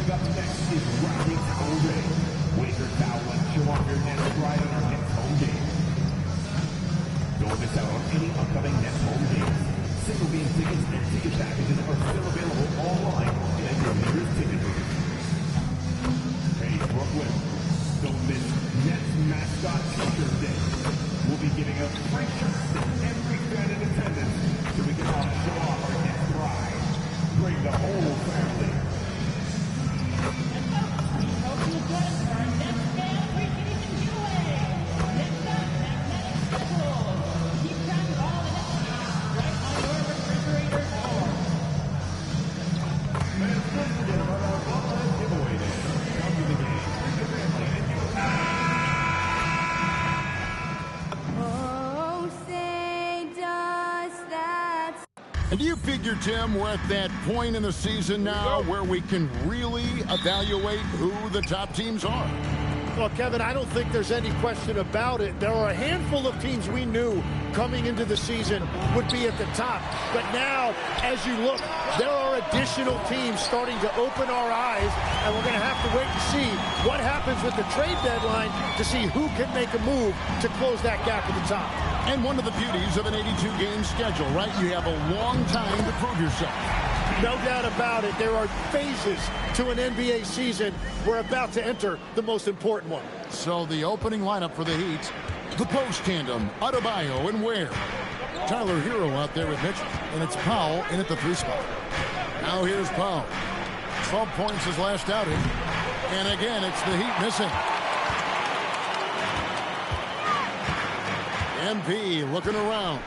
Coming up next is Rising Home Day. Wager towel and show off your Nets pride on our next home game. Don't miss out on any upcoming Nets home games. Single game tickets and ticket packages are still available online and at your nearest ticket booth. Hey, Brooklyn, don't miss Nets Mascot T-shirt Day. We'll be giving out free shirts to every fan in attendance so we can all show off our Nets pride. Bring the whole family. And do you figure, Tim, we're at that point in the season now where we can really evaluate who the top teams are? Well, Kevin, I don't think there's any question about it. There are a handful of teams we knew coming into the season would be at the top. But now, as you look, there are additional teams starting to open our eyes, and we're going to have to wait and see what happens with the trade deadline to see who can make a move to close that gap at the top. And one of the beauties of an 82-game schedule, right? You have a long time to prove yourself. No doubt about it. There are phases to an NBA season. We're about to enter the most important one. So the opening lineup for the Heat, the post tandem, Adebayo and Ware. Tyler Hero out there with Mitchell, and it's Powell in at the 3 spot. Now here's Powell. 12 points his last outing. And again, it's the Heat missing. MP looking around.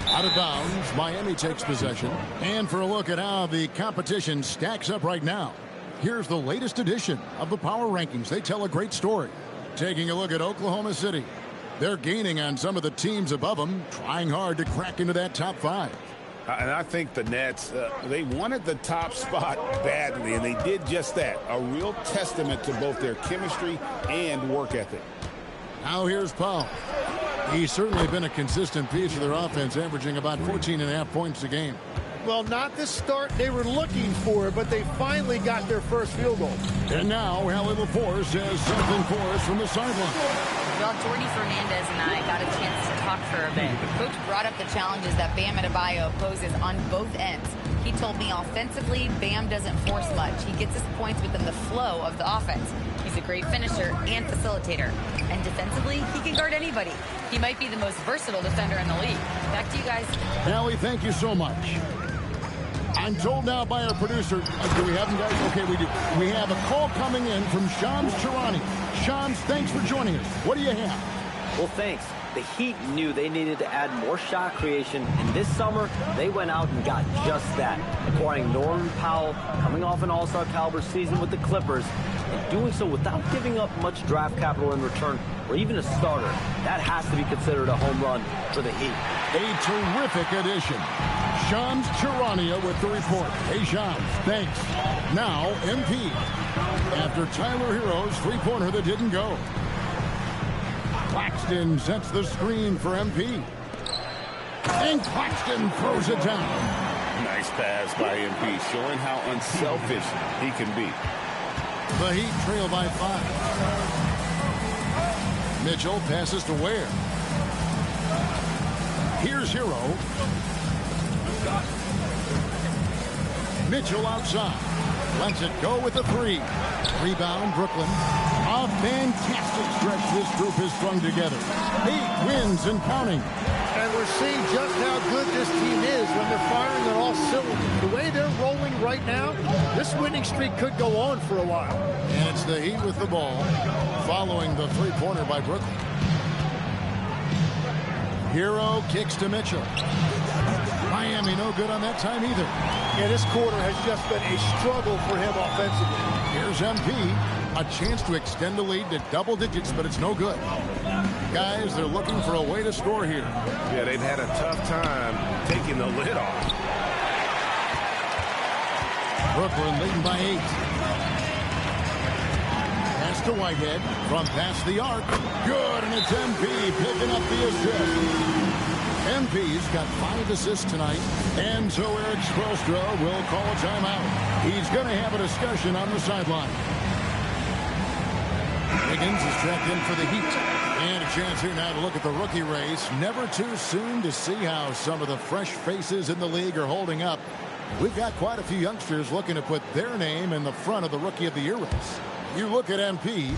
Out of bounds, Miami takes possession. And for a look at how the competition stacks up right now, here's the latest edition of the Power Rankings. They tell a great story. Taking a look at Oklahoma City. They're gaining on some of the teams above them, trying hard to crack into that top 5. And I think the Nets, they wanted the top spot badly, and they did just that. A real testament to both their chemistry and work ethic. Now here's Powell. He's certainly been a consistent piece of their offense, averaging about 14.5 points a game. Well, not the start they were looking for, but they finally got their first field goal. And now Hallie LaForce has something for us from the sideline. Well, Jordy Fernandez and I got a chance to talk for a bit. Coach brought up the challenges that Bam Adebayo poses on both ends. He told me offensively, Bam doesn't force much. He gets his points within the flow of the offense. He's a great finisher and facilitator. And defensively, he can guard anybody. He might be the most versatile defender in the league. Back to you guys. Hallie, thank you so much. I'm told now by our producer, do we have him, guys? Okay, we do. We have a call coming in from Shams Charania. Shams, thanks for joining us. What do you have? Well, thanks. The Heat knew they needed to add more shot creation, and this summer, they went out and got just that, acquiring Norman Powell, coming off an all-star caliber season with the Clippers, and doing so without giving up much draft capital in return, or even a starter. That has to be considered a home run for the Heat. A terrific addition. Shams Charania with the report. Hey, Shams, thanks. Now, MP. After Tyler Hero's three-pointer that didn't go. Claxton sets the screen for MP. And Claxton throws it down. Nice pass by MP, showing how unselfish he can be. The Heat trail by 5. Mitchell passes to Ware. Here's Hero. Mitchell outside. Lets it go with a 3. Rebound, Brooklyn. A fantastic stretch this group has strung together. 8 wins and counting. And we're seeing just how good this team is when they're firing on all cylinders. The way they're rolling right now, this winning streak could go on for a while. And it's the Heat with the ball, following the three-pointer by Brooklyn. Hero kicks to Mitchell. Miami no good on that time either. Yeah, this quarter has just been a struggle for him offensively. Here's MP. A chance to extend the lead to double digits, but it's no good. Guys, they're looking for a way to score here. Yeah, they've had a tough time taking the lid off. Brooklyn leading by 8. Pass to Whitehead from past the arc. Good, and it's MP picking up the assist. MP's got 5 assists tonight, and so Erik Spoelstra will call a timeout. He's going to have a discussion on the sideline. Wiggins is checked in for the Heat. And a chance here now to look at the rookie race. Never too soon to see how some of the fresh faces in the league are holding up. We've got quite a few youngsters looking to put their name in the front of the Rookie of the Year race. You look at MP,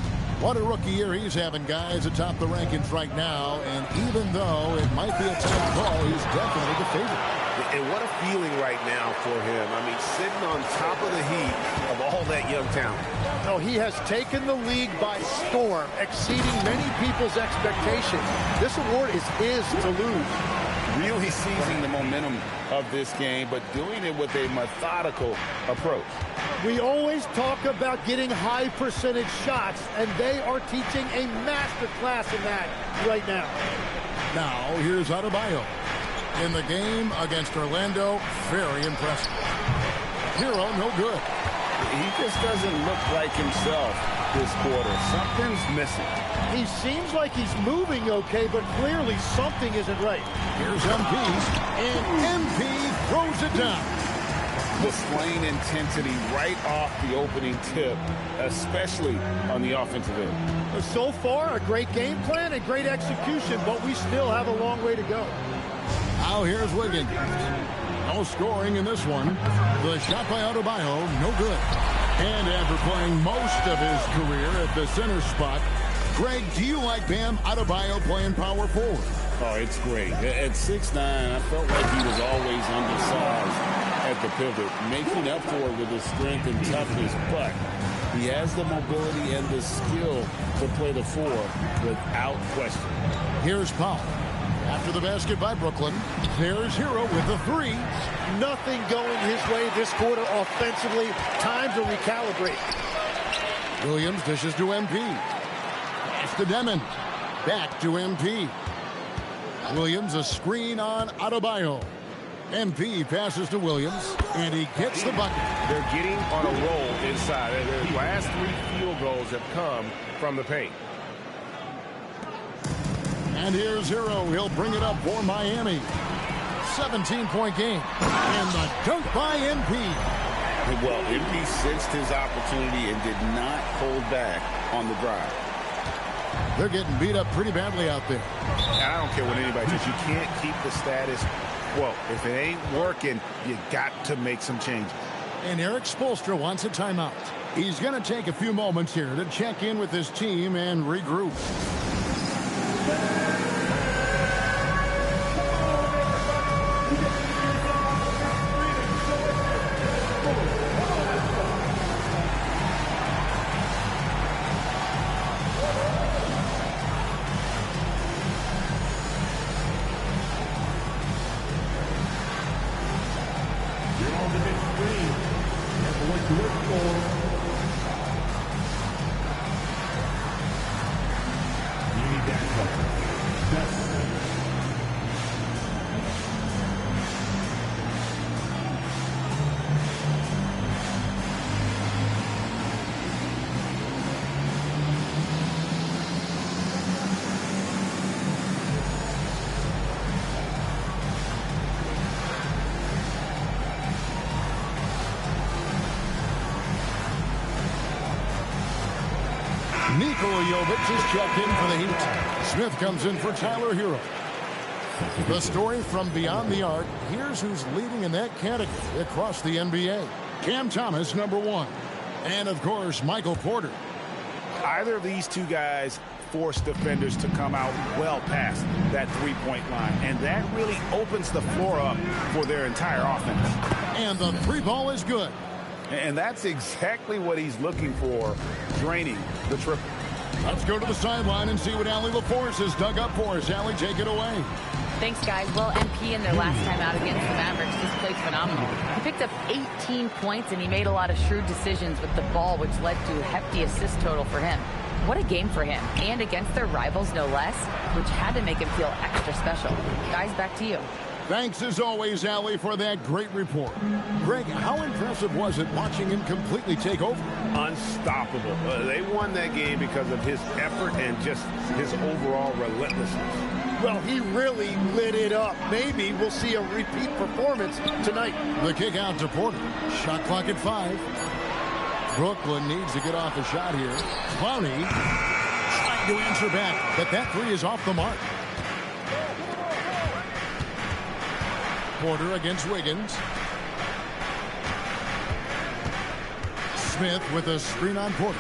what a rookie year he's having, guys, atop the rankings right now. And even though it might be a tough call, he's definitely the favorite. And what a feeling right now for him. I mean, sitting on top of the heap of all that young talent. No, he has taken the league by storm, exceeding many people's expectations. This award is his to lose. Really seizing the momentum of this game, but doing it with a methodical approach. We always talk about getting high percentage shots, and they are teaching a master class in that right now. Now, here's Adebayo. In the game against Orlando, very impressive. Hero, no good. He just doesn't look like himself this quarter. Something's missing. He seems like he's moving okay, but clearly something isn't right. Here's MP, and MP throws it down. Displaying intensity right off the opening tip, especially on the offensive end. So far, a great game plan and great execution, but we still have a long way to go. Now here's Wiggins. No scoring in this one. The shot by Adebayo, no good. And after playing most of his career at the center spot, Greg, do you like Bam Adebayo playing power forward? Oh, it's great. At 6'9", I felt like he was always undersized at the pivot, making up for it with his strength and toughness, but he has the mobility and the skill to play the 4 without question. Here's Powell. After the basket by Brooklyn, there's Hero with the 3. Nothing going his way this quarter offensively. Time to recalibrate. Williams dishes to MP. Pass to Demon. Back to MP. Williams a screen on Adebayo. MP passes to Williams, and he gets the bucket. They're getting on a roll inside. Their last 3 field goals have come from the paint. And here's Hero. He'll bring it up for Miami. 17-point game. And the dunk by MP. Well, MP sensed his opportunity and did not hold back on the drive. They're getting beat up pretty badly out there. And I don't care what anybody says. You can't keep the status quo. If it ain't working, you got to make some changes. And Erik Spoelstra wants a timeout. He's going to take a few moments here to check in with his team and regroup. Nikola Jovic is checked in for the Heat. Smith comes in for Tyler Hero. The story from beyond the arc. Here's who's leading in that category across the NBA. Cam Thomas, number 1. And, of course, Michael Porter. Either of these two guys force defenders to come out well past that three-point line, and that really opens the floor up for their entire offense. And the 3 ball is good. And that's exactly what he's looking for, draining the triple. Let's go to the sideline and see what Allie LaForce has dug up for us. Allie, take it away. Thanks, guys. Well, MP in their last time out against the Mavericks just played phenomenal. He picked up 18 points, and he made a lot of shrewd decisions with the ball, which led to a hefty assist total for him. What a game for him, and against their rivals, no less, which had to make him feel extra special. Guys, back to you. Thanks, as always, Allie, for that great report. Greg, how impressive was it watching him completely take over? Unstoppable. They won that game because of his effort and just his overall relentlessness. Well, he really lit it up. Maybe we'll see a repeat performance tonight. The kick out to Porter. Shot clock at 5. Brooklyn needs to get off a shot here. Clowney trying to answer back, but that three is off the mark. Porter against Wiggins. Smith with a screen on Porter.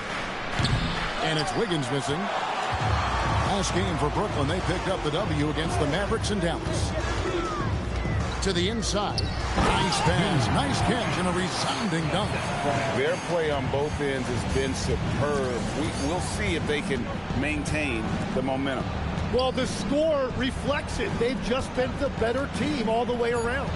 And it's Wiggins missing. Last game for Brooklyn, they picked up the W against the Mavericks in Dallas. To the inside. Nice pass, nice catch, and a resounding dunk. Their play on both ends has been superb. We'll see if they can maintain the momentum. Well, the score reflects it. They've just been the better team all the way around.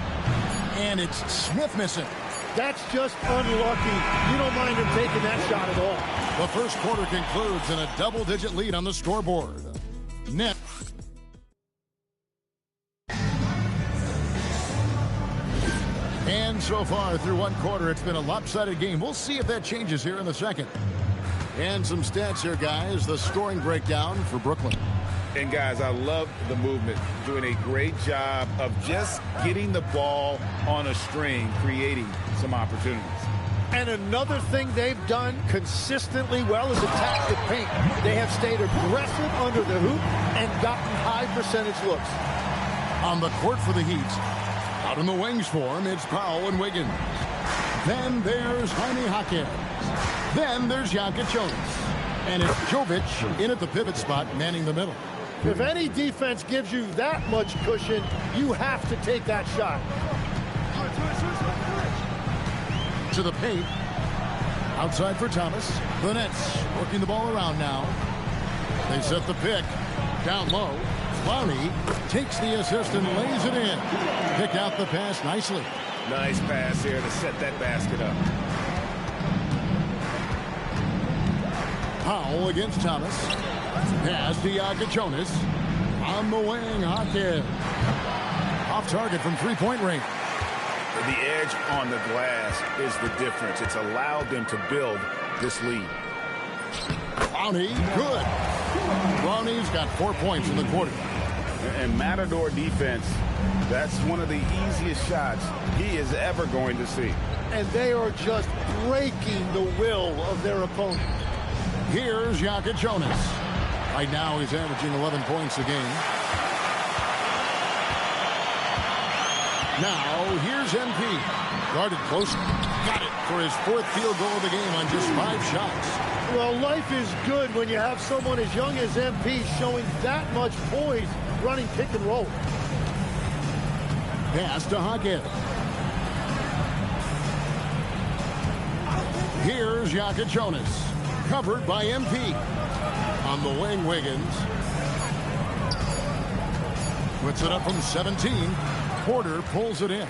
And it's Smith missing. That's just unlucky. You don't mind him taking that shot at all. The first quarter concludes in a double-digit lead on the scoreboard. Net. And so far through one quarter, it's been a lopsided game. We'll see if that changes here in the second. And some stats here, guys. The scoring breakdown for Brooklyn. And, guys, I love the movement. Doing a great job of just getting the ball on a string, creating some opportunities. And another thing they've done consistently well is attack the paint. They have stayed aggressive under the hoop and gotten high percentage looks. On the court for the Heat. Out in the wings for him, it's Powell and Wiggins. Then there's Jaime Jaquez. Then there's Jokic. And it's Jovic in at the pivot spot, manning the middle. If any defense gives you that much cushion, you have to take that shot. To the paint. Outside for Thomas. The Nets working the ball around now. They set the pick. Down low. Clowney takes the assist and lays it in. Pick out the pass nicely. Nice pass here to set that basket up. Powell against Thomas. Pass to Jokic. On the wing, Jaquez. Off target from three-point range. The edge on the glass is the difference. It's allowed them to build this lead. Clowney, good. Clowney's got 4 points in the quarter. And Matador defense, that's one of the easiest shots he is ever going to see. And they are just breaking the will of their opponent. Here's Jokic. Right now he's averaging 11 points a game. Now here's MP. Guarded close. Got it for his fourth field goal of the game on just 5 shots. Well, life is good when you have someone as young as MP showing that much poise running pick and roll. Pass to Jaquez. Here's Jokic. Covered by MP. On the wing, Wiggins. Puts it up from 17. Porter pulls it in.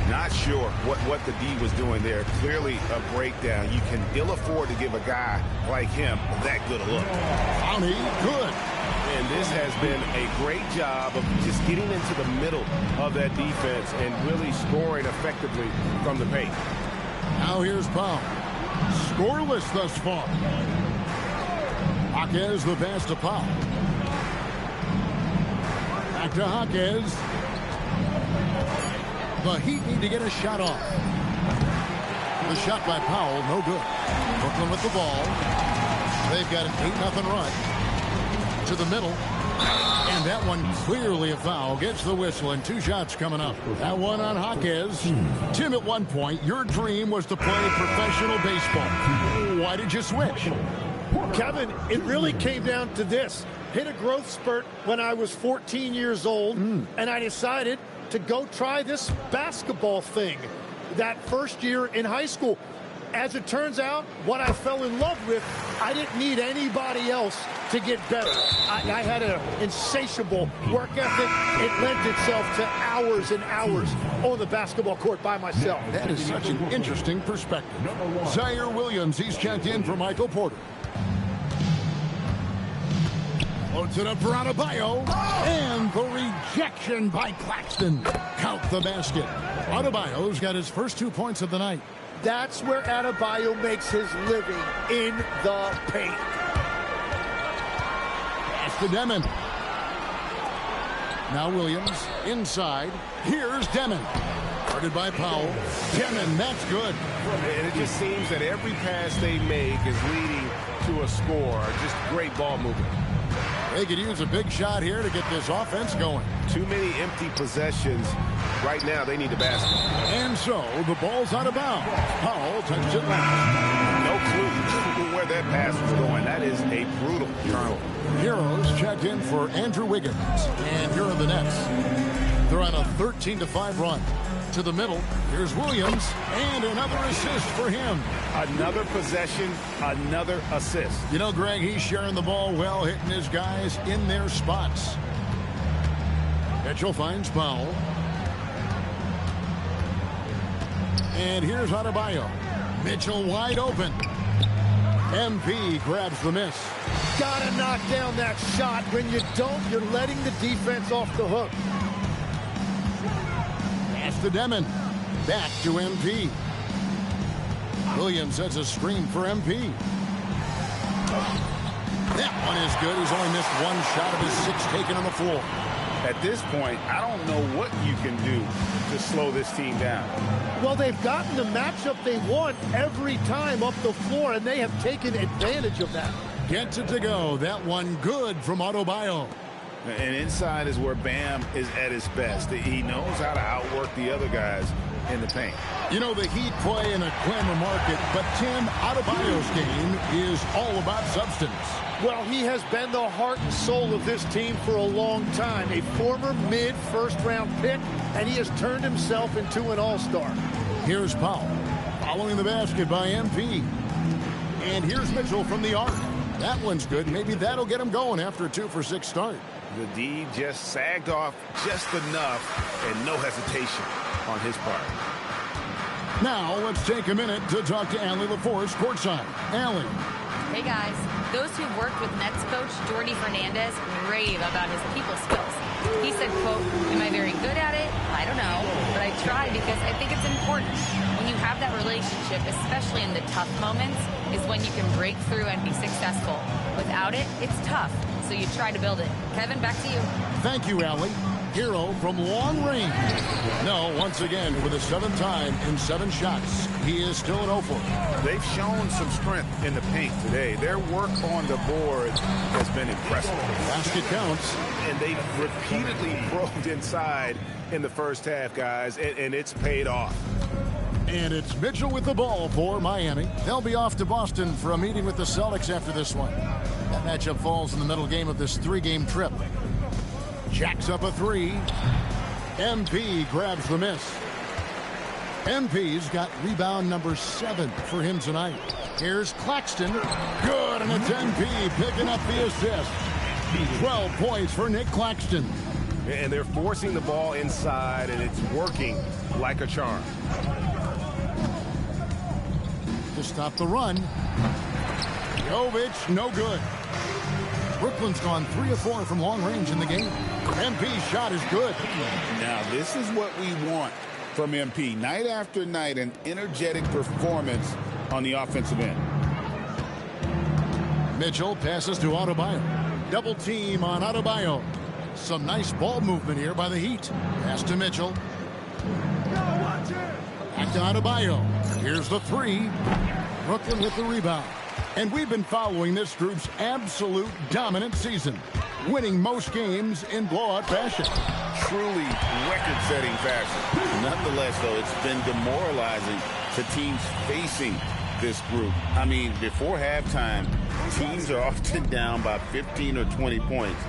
Not sure what the D was doing there. Clearly a breakdown. You can ill afford to give a guy like him that good a look. Clowney, good. And this has been a great job of just getting into the middle of that defense and really scoring effectively from the paint. Now here's Powell. Scoreless thus far. Jaquez the pass to Powell. Back to Jaquez. The Heat need to get a shot off. The shot by Powell, no good. Brooklyn with the ball. They've got an 8-0 run. To the middle. And that one clearly a foul. Gets the whistle and 2 shots coming up. That one on Jaquez. Tim, at one point, your dream was to play professional baseball. Why did you switch? Kevin, it really came down to this. Hit a growth spurt when I was 14 years old, and I decided to go try this basketball thing that first year in high school. As it turns out, what I fell in love with, I didn't need anybody else to get better. I had an insatiable work ethic. It lent itself to hours and hours on the basketball court by myself. That is such an interesting perspective. Zaire Williams, he's checked in for Michael Porter. Loads it up for Adebayo. And the rejection by Claxton. Count the basket. Adebayo's got his first 2 points of the night. That's where Adebayo makes his living, in the paint. Pass to Demon. Now Williams inside. Here's Demon. Guarded by Powell. Demon, that's good. And it just seems that every pass they make is leading to a score. Just great ball movement. They could use a big shot here to get this offense going. Too many empty possessions. Right now, they need the basket. And so, the ball's out of bounds. Powell touches it last. No clue where that pass was going. That is a brutal turnover. Heroes checked in for Andrew Wiggins. And here are the Nets. They're on a 13-5 run. To the middle, here's Williams, and another assist for him. Another possession, another assist. You know, Greg, he's sharing the ball well, hitting his guys in their spots. Mitchell finds Powell. And here's Adebayo. Mitchell wide open. MP grabs the miss. Gotta knock down that shot. When you don't, you're letting the defense off the hook. Pass to Demon. Back to MP. Williams sets a screen for MP. That one is good. He's only missed one shot of his 6 taken on the floor. At this point, I don't know what you can do to slow this team down. Well, they've gotten the matchup they want every time up the floor, and they have taken advantage of that. Gets it to go. That one good from Adebayo. And inside is where Bam is at his best. He knows how to outwork the other guys in the paint. You know, the Heat play in a glamour market, but Tim, Adebayo's game is all about substance. Well, he has been the heart and soul of this team for a long time. A former mid-first-round pick, and he has turned himself into an all-star. Here's Powell, following the basket by MP. And here's Mitchell from the arc. That one's good. Maybe that'll get him going after a 2-for-6 start. The D just sagged off just enough, and no hesitation on his part. Now, let's take a minute to talk to Allie LaForce courtside. Allie. Hey, guys. Those who've worked with Nets coach Jordi Fernandez rave about his people skills. He said, quote, "Am I very good at it? I don't know, but I try because I think it's important. When you have that relationship, especially in the tough moments, is when you can break through and be successful. Without it, it's tough, so you try to build it." Kevin, back to you. Thank you, Allie. Hero from long range. No, once again, for the 7th time in 7 shots, he is still an 0-for. They've shown some strength in the paint today. Their work on the board has been impressive. Basket counts. And they repeatedly probed inside in the first half, guys, and it's paid off. And it's Mitchell with the ball for Miami. They'll be off to Boston for a meeting with the Celtics after this one. That matchup falls in the middle game of this 3-game trip. Jacks up a 3. MP grabs the miss. MP's got rebound number 7 for him tonight. Here's Claxton. Good, and it's MP picking up the assist. 12 points for Nick Claxton. And they're forcing the ball inside, and it's working like a charm. To stop the run. Jovic, no good. Brooklyn's gone 3 of 4 from long range in the game. MP's shot is good. Now, this is what we want from MP. Night after night, an energetic performance on the offensive end. Mitchell passes to Adebayo. Double team on Adebayo. Some nice ball movement here by the Heat. Pass to Mitchell. Back to Adebayo. Here's the 3. Brooklyn with the rebound. And we've been following this group's absolute dominant season, winning most games in blowout fashion. Truly record-setting fashion. Nonetheless, though, it's been demoralizing to teams facing this group. I mean, before halftime, teams are often down by 15 or 20 points.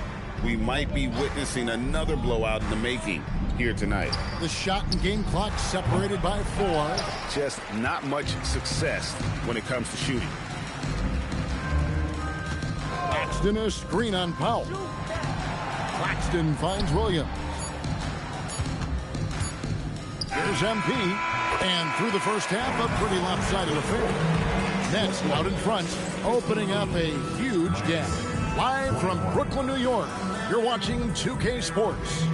We might be witnessing another blowout in the making here tonight. The shot and game clock separated by 4. Just not much success when it comes to shooting. Claxton a screen on Powell. Claxton finds Williams. Here's MP. And through the first half, a pretty lopsided affair. Nets out in front, opening up a huge gap. Live from Brooklyn, New York, you're watching 2K Sports.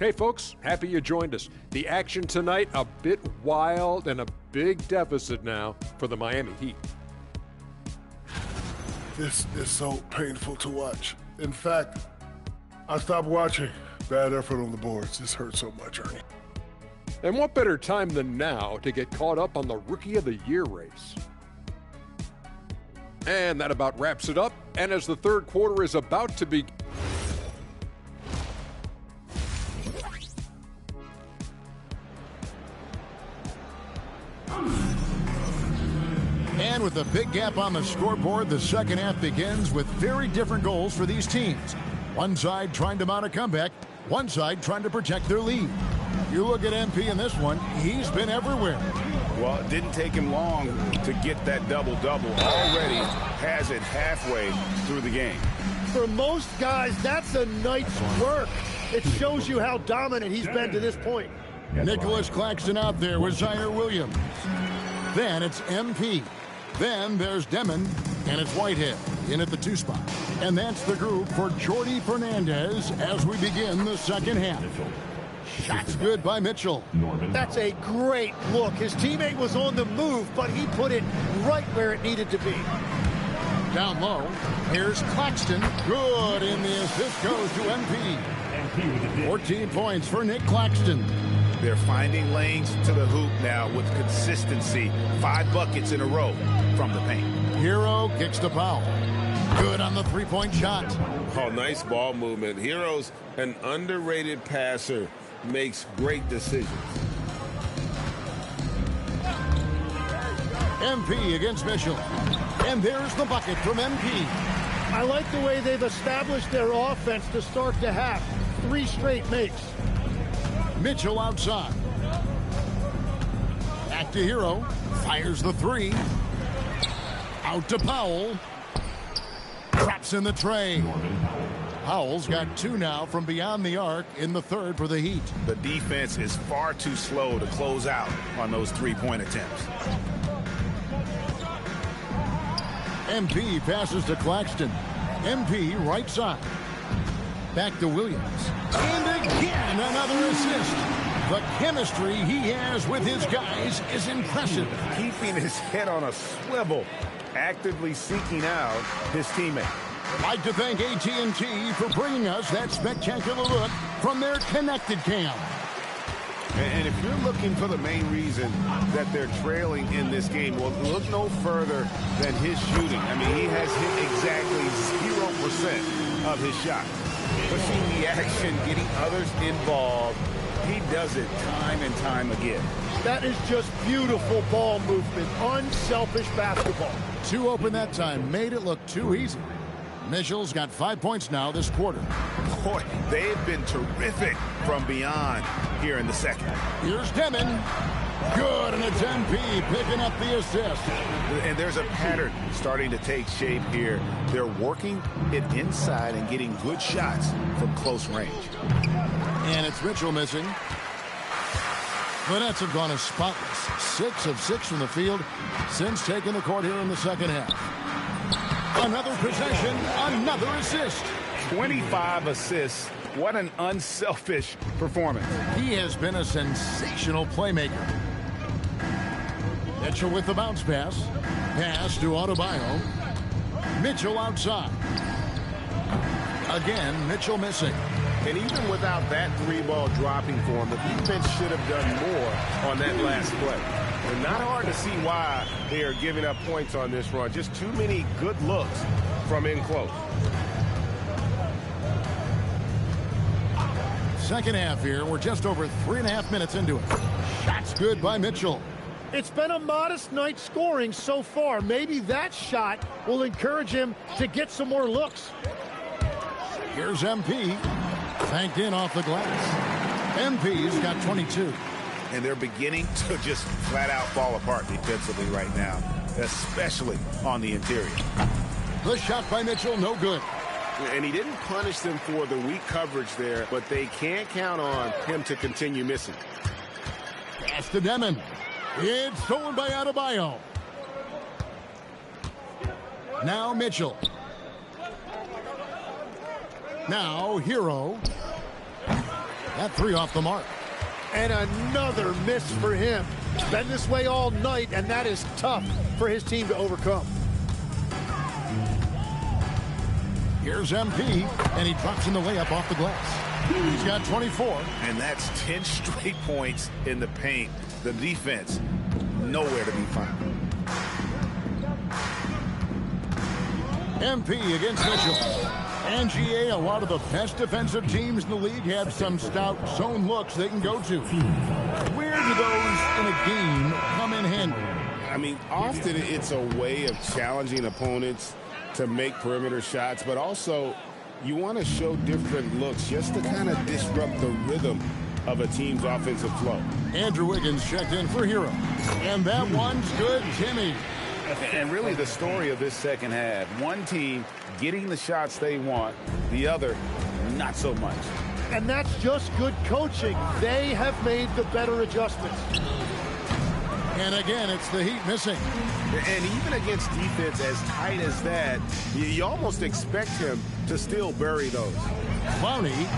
Hey folks, happy you joined us. The action tonight, a bit wild and a big deficit now for the Miami Heat. This is so painful to watch. In fact, I stopped watching. Bad effort on the boards. This hurts so much, Ernie. And what better time than now to get caught up on the Rookie of the Year race? And that about wraps it up. And as the third quarter is about to begin, And with a big gap on the scoreboard, the second half begins with very different goals for these teams. One side trying to mount a comeback, one side trying to protect their lead. You look at MP in this one, he's been everywhere. Well, it didn't take him long to get that double-double. Already has it halfway through the game. For most guys, that's a night's work. It shows you how dominant he's been to this point. Nicholas Claxton out there with Zaire Williams. Then it's MP. Then there's Demon, and it's Whitehead in at the 2 spot. And that's the group for Jordi Fernandez as we begin the second half. Shots good by Mitchell. That's a great look. His teammate was on the move, but he put it right where it needed to be. Down low, here's Claxton. Good, and the assist goes to MP. 14 points for Nick Claxton. They're finding lanes to the hoop now with consistency. 5 buckets in a row from the paint. Hero kicks the foul. Good on the three-point shot. Oh, nice ball movement. Hero's an underrated passer, makes great decisions. MP against Mitchell. And there's the bucket from MP. I like the way they've established their offense to start the half. 3 straight makes. Mitchell outside. Back to Hero. Fires the 3. Out to Powell. Drops in the tray. Powell's got 2 now from beyond the arc in the third for the Heat. The defense is far too slow to close out on those 3-point attempts. MP passes to Claxton. MP right side. Back to Williams. And again, another assist. The chemistry he has with his guys is impressive. Keeping his head on a swivel, actively seeking out his teammate. I'd like to thank AT&T for bringing us that spectacular look from their Connected Cam. And if you're looking for the main reason that they're trailing in this game, well, look no further than his shooting. I mean, he has hit exactly 0% of his shot. Pushing the action, getting others involved. He does it time and time again. That is just beautiful ball movement. Unselfish basketball. 2 open that time. Made it look too easy. Mitchell's got 5 points now this quarter. Boy, they've been terrific from beyond here in the second. Here's Demon. Good, and it's MP picking up the assist. And there's a pattern starting to take shape here. They're working it inside and getting good shots from close range. And it's Mitchell missing. The Nets have gone as spotless. 6 of 6 from the field since taking the court here in the second half. Another possession, another assist. 25 assists. What an unselfish performance. He has been a sensational playmaker. Mitchell with the bounce pass. Pass to Adebayo. Mitchell outside. Again, Mitchell missing. And even without that 3-ball dropping for him, the defense should have done more on that last play. And not hard to see why they are giving up points on this run. Just too many good looks from in close. Second half here. We're just over 3.5 minutes into it. Shots good by Mitchell. It's been a modest night scoring so far. Maybe that shot will encourage him to get some more looks. Here's MP. Banked in off the glass. MP's got 22. And they're beginning to just flat out fall apart defensively right now, especially on the interior. The shot by Mitchell, no good. And he didn't punish them for the weak coverage there, but they can't count on him to continue missing. Pass to Demon. It's stolen by Adebayo. Now Mitchell. Now Hero. That 3 off the mark. And another miss for him. It's been this way all night, and that is tough for his team to overcome. Here's MP, and he drops in the layup off the glass. He's got 24. And that's 10 straight points in the paint. The defense, nowhere to be found. MP against Mitchell. And GA, a lot of the best defensive teams in the league have some stout zone looks they can go to. Where do those in a game come in handy? I mean, often it's a way of challenging opponents to make perimeter shots, but also you want to show different looks just to kind of disrupt the rhythm of a team's offensive flow. Andrew Wiggins checked in for Hero. And that one's good, Timmy. And really the story of this second half, one team getting the shots they want, the other not so much. And that's just good coaching. They have made the better adjustments. And again, it's the Heat missing. And even against defense as tight as that, you almost expect him to still bury those. Clowney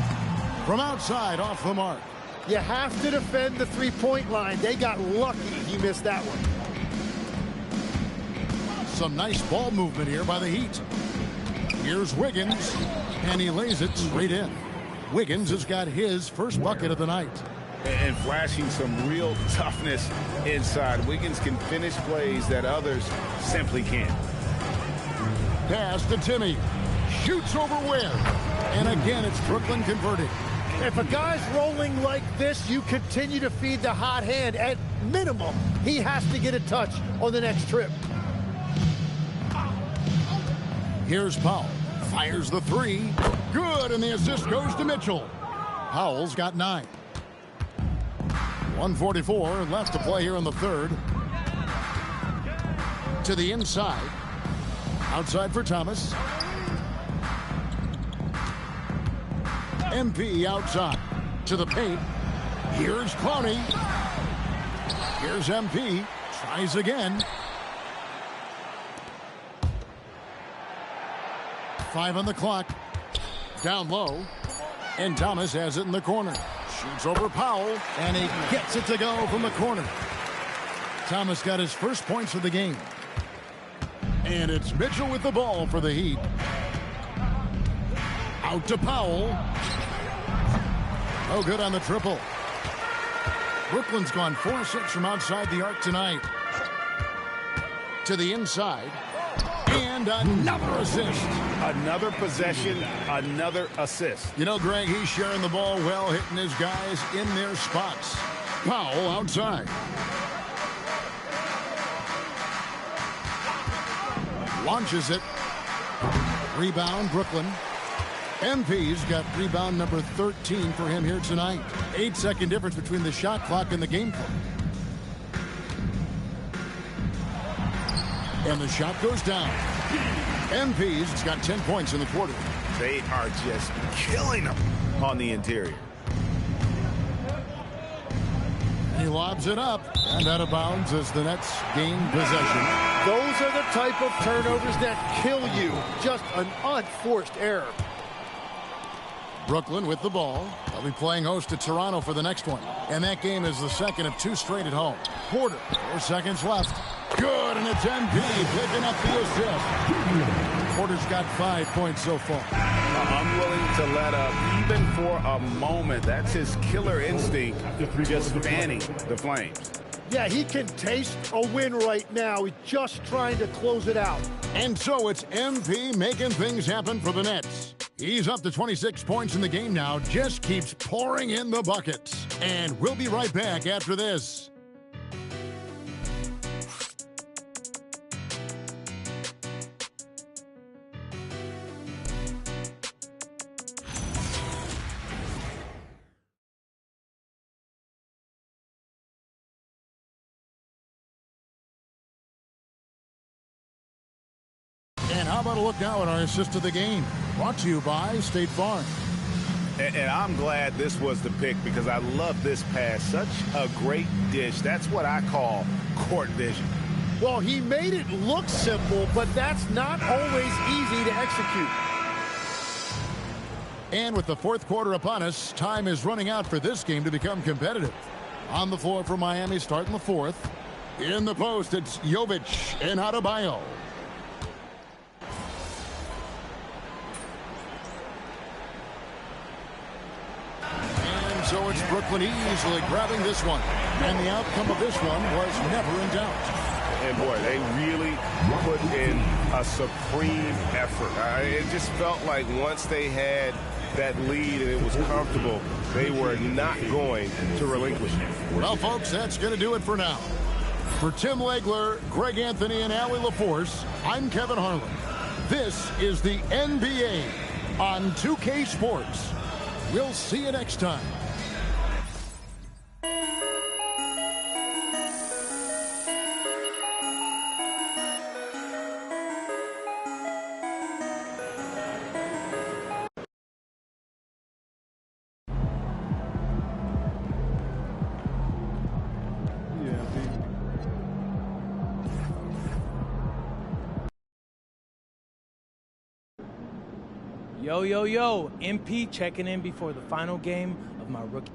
from outside off the mark. You have to defend the three-point line. They got lucky he missed that one. Some nice ball movement here by the Heat. Here's Wiggins, and he lays it straight in. Wiggins has got his first bucket of the night. And flashing some real toughness inside. Wiggins can finish plays that others simply can't. Pass to Timmy. Shoots over Ware. And again, it's Brooklyn converting. If a guy's rolling like this, you continue to feed the hot hand. At minimum, he has to get a touch on the next trip. Here's Powell. Fires the 3. Good, and the assist goes to Mitchell. Powell's got 9. 1:44 left to play here in the third. To the inside. Outside for Thomas. MP outside. To the paint. Here's Clowney. Here's MP. Tries again. 5 on the clock. Down low. And Thomas has it in the corner. Shoots over Powell. And he gets it to go from the corner. Thomas got his first points of the game. And it's Mitchell with the ball for the Heat. Out to Powell. Oh, good on the triple. Brooklyn's gone 4-6 from outside the arc tonight. To the inside. And another assist. Another possession, another assist. You know, Greg, he's sharing the ball well, hitting his guys in their spots. Powell outside. Launches it. Rebound, Brooklyn. MP's got rebound number 13 for him here tonight. 8-second difference between the shot clock and the game clock. And the shot goes down. MP's got 10 points in the quarter. They are just killing them on the interior. He lobs it up, and out of bounds as the Nets gain possession. Those are the type of turnovers that kill you. Just an unforced error. Brooklyn with the ball. They'll be playing host to Toronto for the next one. And that game is the second of 2 straight at home. Porter, 4 seconds left. Good, and it's MP picking up the assist. Porter's got 5 points so far. Unwilling to let up even for a moment. That's his killer instinct, just fanning the flames. Yeah, he can taste a win right now. He's just trying to close it out. And so it's MP making things happen for the Nets. He's up to 26 points in the game now, just keeps pouring in the buckets. And we'll be right back after this. And how about a look now at our assist of the game? Brought to you by State Farm. And I'm glad this was the pick because I love this pass. Such a great dish. That's what I call court vision. Well, he made it look simple, but that's not always easy to execute. And with the fourth quarter upon us, time is running out for this game to become competitive. On the floor for Miami, starting the fourth. In the post, it's Jovic and Adebayo. And so it's Brooklyn easily grabbing this one. And the outcome of this one was never in doubt. And boy, they really put in a supreme effort. It just felt like once they had that lead and it was comfortable, they were not going to relinquish it. Well, folks, that's going to do it for now. For Tim Legler, Greg Anthony, and Allie LaForce, I'm Kevin Harlan. This is the NBA on 2K Sports. We'll see you next time. Yo, yo, yo, MP checking in before the final game of my rookie.